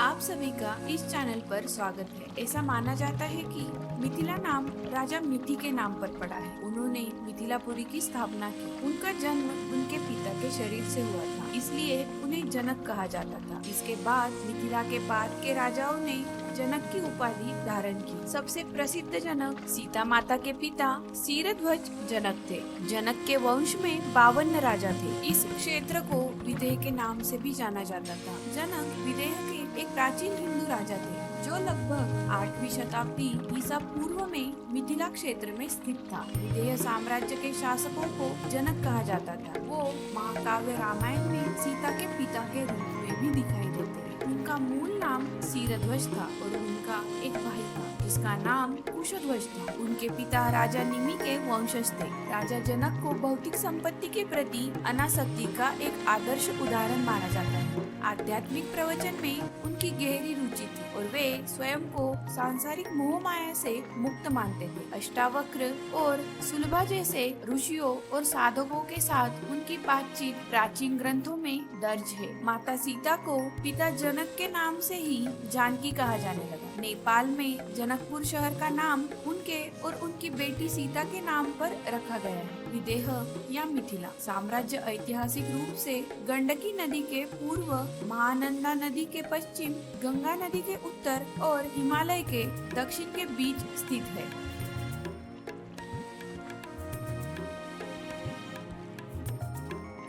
आप सभी का इस चैनल पर स्वागत है। ऐसा माना जाता है कि मिथिला नाम राजा मिथि के नाम पर पड़ा है। उन्होंने मिथिलापुरी की स्थापना की। उनका जन्म उनके पिता के शरीर से हुआ था, इसलिए उन्हें जनक कहा जाता था। इसके बाद मिथिला के बाद के राजाओं ने जनक की उपाधि धारण की। सबसे प्रसिद्ध जनक सीता माता के पिता शीरध्वज जनक थे। जनक के वंश में 52 राजा थे। इस क्षेत्र को विदेह के नाम से भी जाना जाता था। जनक विदेह के एक प्राचीन हिंदू राजा थे जो लगभग 8वीं शताब्दी ईसा पूर्व में मिथिला क्षेत्र में स्थित था। विदेह साम्राज्य के शासकों को जनक कहा जाता था। वो महाकाव्य रामायण में सीता के पिता के रूप में भी दिखाई देते हैं। उनका मूल नाम शीरध्वज था और उनका एक भाई था जिसका नाम कुशध्वज था। उनके पिता राजा निमि के वंशज थे। राजा जनक को भौतिक संपत्ति के प्रति अनासक्ति का एक आदर्श उदाहरण माना जाता है। आध्यात्मिक प्रवचन में उनकी गहरी रुचि थी और वे स्वयं को सांसारिक मोह माया से मुक्त मानते थे। अष्टावक्र और सुलभा जैसे ऋषियों और साधकों के साथ उनकी बातचीत प्राचीन ग्रंथों में दर्ज है। माता सीता को पिता जनक के नाम से ही जानकी कहा जाने लगा। नेपाल में जनकपुर शहर का नाम उनके और उनकी बेटी सीता के नाम पर रखा गया है। विदेह या मिथिला साम्राज्य ऐतिहासिक रूप से गंडकी नदी के पूर्व, महानंदा नदी के पश्चिम, गंगा नदी के उत्तर और हिमालय के दक्षिण के बीच स्थित है।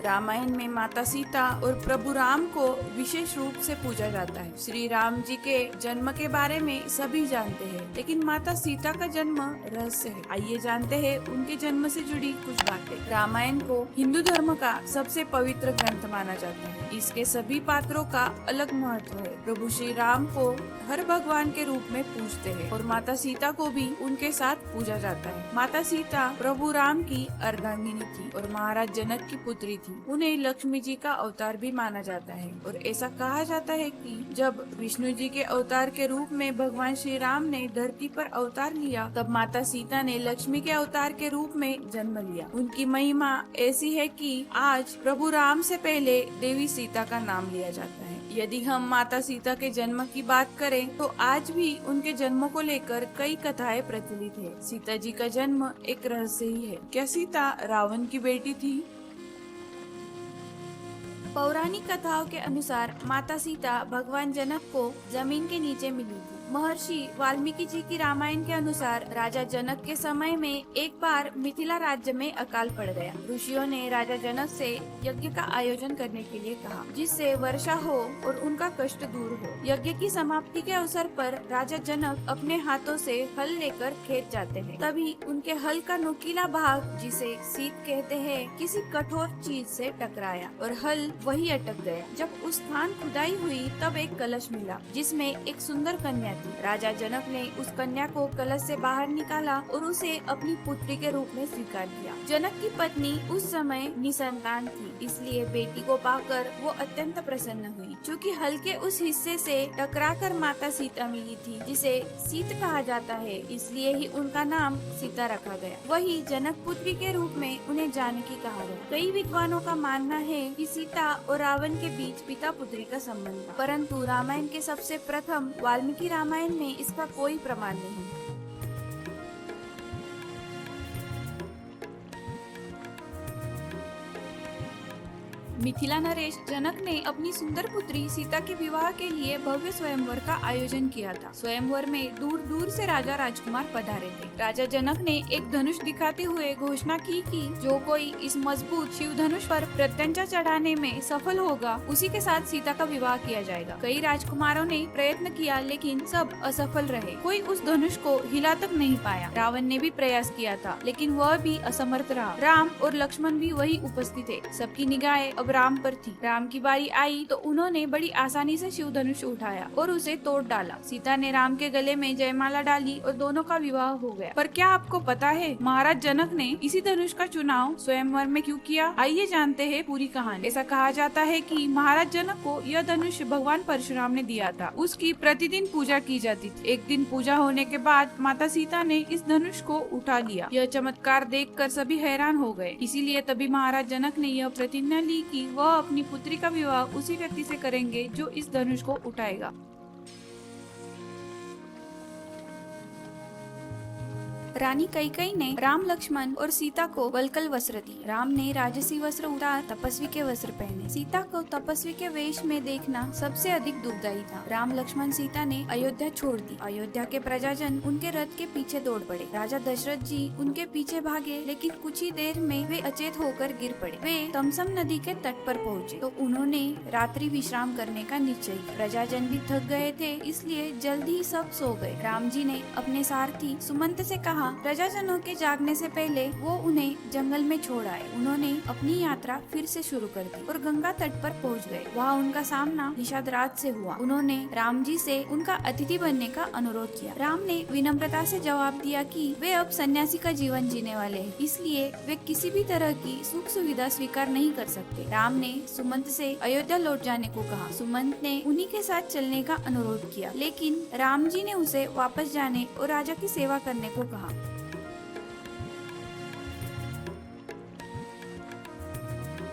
रामायण में माता सीता और प्रभु राम को विशेष रूप से पूजा जाता है। श्री राम जी के जन्म के बारे में सभी जानते हैं, लेकिन माता सीता का जन्म रहस्य है। आइए जानते हैं उनके जन्म से जुड़ी कुछ बातें। रामायण को हिंदू धर्म का सबसे पवित्र ग्रंथ माना जाता है। इसके सभी पात्रों का अलग महत्व है। प्रभु श्री राम को हर भगवान के रूप में पूजते हैं और माता सीता को भी उनके साथ पूजा जाता है। माता सीता प्रभु राम की अर्धांगिनी थी और महाराज जनक की पुत्री थी। उन्हें लक्ष्मी जी का अवतार भी माना जाता है और ऐसा कहा जाता है कि जब विष्णु जी के अवतार के रूप में भगवान श्री राम ने धरती पर अवतार लिया, तब माता सीता ने लक्ष्मी के अवतार के रूप में जन्म लिया। उनकी महिमा ऐसी है कि आज प्रभु राम से पहले देवी सीता का नाम लिया जाता है। यदि हम माता सीता के जन्म की बात करें तो आज भी उनके जन्म को लेकर कई कथाएं प्रचलित है। सीता जी का जन्म एक रहस्य ही है। क्या सीता रावण की बेटी थी? पौराणिक कथाओं के अनुसार माता सीता भगवान जनक को जमीन के नीचे मिली थी। महर्षि वाल्मीकि जी की रामायण के अनुसार राजा जनक के समय में एक बार मिथिला राज्य में अकाल पड़ गया। ऋषियों ने राजा जनक से यज्ञ का आयोजन करने के लिए कहा, जिससे वर्षा हो और उनका कष्ट दूर हो। यज्ञ की समाप्ति के अवसर पर राजा जनक अपने हाथों से हल लेकर खेत जाते हैं। तभी उनके हल का नुकीला भाग, जिसे सीत कहते हैं, किसी कठोर चीज से टकराया और हल वही अटक गया। जब उस स्थान खुदाई हुई तब एक कलश मिला जिसमें एक सुंदर कन्या थी। राजा जनक ने उस कन्या को कलश से बाहर निकाला और उसे अपनी पुत्री के रूप में स्वीकार किया। जनक की पत्नी उस समय निसंतान थी, इसलिए बेटी को पाकर वो अत्यंत प्रसन्न हुई। चूँकि हल के उस हिस्से से टकराकर माता सीता मिली थी, जिसे सीत कहा जाता है, इसलिए ही उनका नाम सीता रखा गया। वही जनक पुत्री के रूप में उन्हें जानकी कहा गया। कई विद्वानों का मानना है कि सीता और रावण के बीच पिता पुत्री का संबंध था, परंतु रामायण के सबसे प्रथम वाल्मीकि रामायण में इसका कोई प्रमाण नहीं। मिथिला नरेश जनक ने अपनी सुंदर पुत्री सीता के विवाह के लिए भव्य स्वयंवर का आयोजन किया था। स्वयंवर में दूर दूर से राजा राजकुमार पधारे थे। राजा जनक ने एक धनुष दिखाते हुए घोषणा की कि जो कोई इस मजबूत शिव धनुष पर प्रत्यंचा चढ़ाने में सफल होगा, उसी के साथ सीता का विवाह किया जाएगा। कई राजकुमारों ने प्रयत्न किया, लेकिन सब असफल रहे। कोई उस धनुष को हिला तक नहीं पाया। रावण ने भी प्रयास किया था, लेकिन वह भी असमर्थ रहा। राम और लक्ष्मण भी वही उपस्थित थे। सबकी निगाहें अब राम पर थी। राम की बारी आई तो उन्होंने बड़ी आसानी से शिव धनुष उठाया और उसे तोड़ डाला। सीता ने राम के गले में जयमाला डाली और दोनों का विवाह हो गया। पर क्या आपको पता है महाराज जनक ने इसी धनुष का चुनाव स्वयंवर में क्यों किया? आइए जानते हैं पूरी कहानी। ऐसा कहा जाता है कि महाराज जनक को यह धनुष भगवान परशुराम ने दिया था। उसकी प्रतिदिन पूजा की जाती थी। एक दिन पूजा होने के बाद माता सीता ने इस धनुष को उठा लिया। यह चमत्कार देखकर सभी हैरान हो गए। इसीलिए तभी महाराज जनक ने यह प्रतिज्ञा ली कि वह अपनी पुत्री का विवाह उसी व्यक्ति से करेंगे जो इस धनुष को उठाएगा। रानी कैकेयी ने राम, लक्ष्मण और सीता को वल्कल वस्त्र दी। राम ने राजसी वस्त्र उतार तपस्वी के वस्त्र पहने। सीता को तपस्वी के वेश में देखना सबसे अधिक दुखदायी था। राम, लक्ष्मण, सीता ने अयोध्या छोड़ दी। अयोध्या के प्रजाजन उनके रथ के पीछे दौड़ पड़े। राजा दशरथ जी उनके पीछे भागे, लेकिन कुछ ही देर में वे अचेत होकर गिर पड़े। वे तमसम नदी के तट पर पहुँचे तो उन्होंने रात्रि विश्राम करने का निश्चय किया। प्रजाजन भी थक गए थे, इसलिए जल्दी ही सब सो गए। राम जी ने अपने सारथी सुमंत से कहा, प्रजाजनों के जागने से पहले वो उन्हें जंगल में छोड़ आए। उन्होंने अपनी यात्रा फिर से शुरू कर दी और गंगा तट पर पहुंच गए। वहाँ उनका सामना निषाद से हुआ। उन्होंने राम जी से उनका अतिथि बनने का अनुरोध किया। राम ने विनम्रता से जवाब दिया कि वे अब सन्यासी का जीवन जीने वाले हैं, इसलिए वे किसी भी तरह की सुख सुविधा स्वीकार नहीं कर सकते। राम ने सुमंत से अयोध्या लौट जाने को कहा। सुमंत ने उन्हीं के साथ चलने का अनुरोध किया, लेकिन राम जी ने उसे वापस जाने और राजा की सेवा करने को कहा।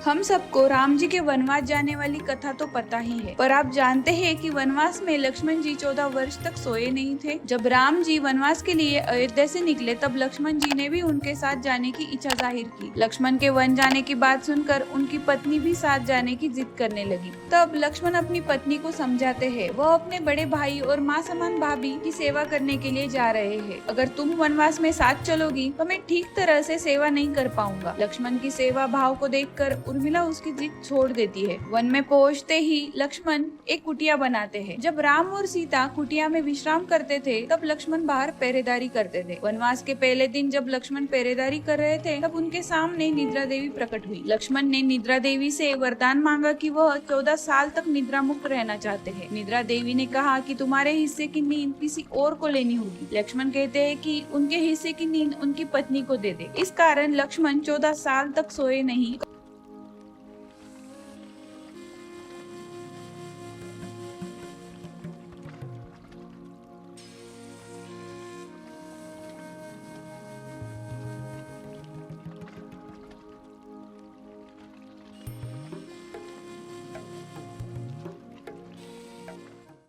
हम सबको राम जी के वनवास जाने वाली कथा तो पता ही है, पर आप जानते हैं कि वनवास में लक्ष्मण जी 14 वर्ष तक सोए नहीं थे। जब राम जी वनवास के लिए अयोध्या से निकले, तब लक्ष्मण जी ने भी उनके साथ जाने की इच्छा जाहिर की। लक्ष्मण के वन जाने की बात सुनकर उनकी पत्नी भी साथ जाने की जिद करने लगी। तब लक्ष्मण अपनी पत्नी को समझाते हैं, वह अपने बड़े भाई और माँ समान भाभी की सेवा करने के लिए जा रहे हैं। अगर तुम वनवास में साथ चलोगी तो मैं ठीक तरह से सेवा नहीं कर पाऊंगा। लक्ष्मण की सेवा भाव को देखकर उर्मिला उसकी जिद छोड़ देती है। वन में पहुंचते ही लक्ष्मण एक कुटिया बनाते हैं। जब राम और सीता कुटिया में विश्राम करते थे, तब लक्ष्मण बाहर पहरेदारी करते थे। वनवास के पहले दिन जब लक्ष्मण पहरेदारी कर रहे थे, तब उनके सामने निद्रा देवी प्रकट हुई। लक्ष्मण ने निद्रा देवी से वरदान मांगा कि वह 14 साल तक निद्रा मुक्त रहना चाहते हैं। निद्रा देवी ने कहा कि तुम्हारे हिस्से की नींद किसी और को लेनी होगी। लक्ष्मण कहते हैं कि उनके हिस्से की नींद उनकी पत्नी को दे दे। इस कारण लक्ष्मण 14 साल तक सोए नहीं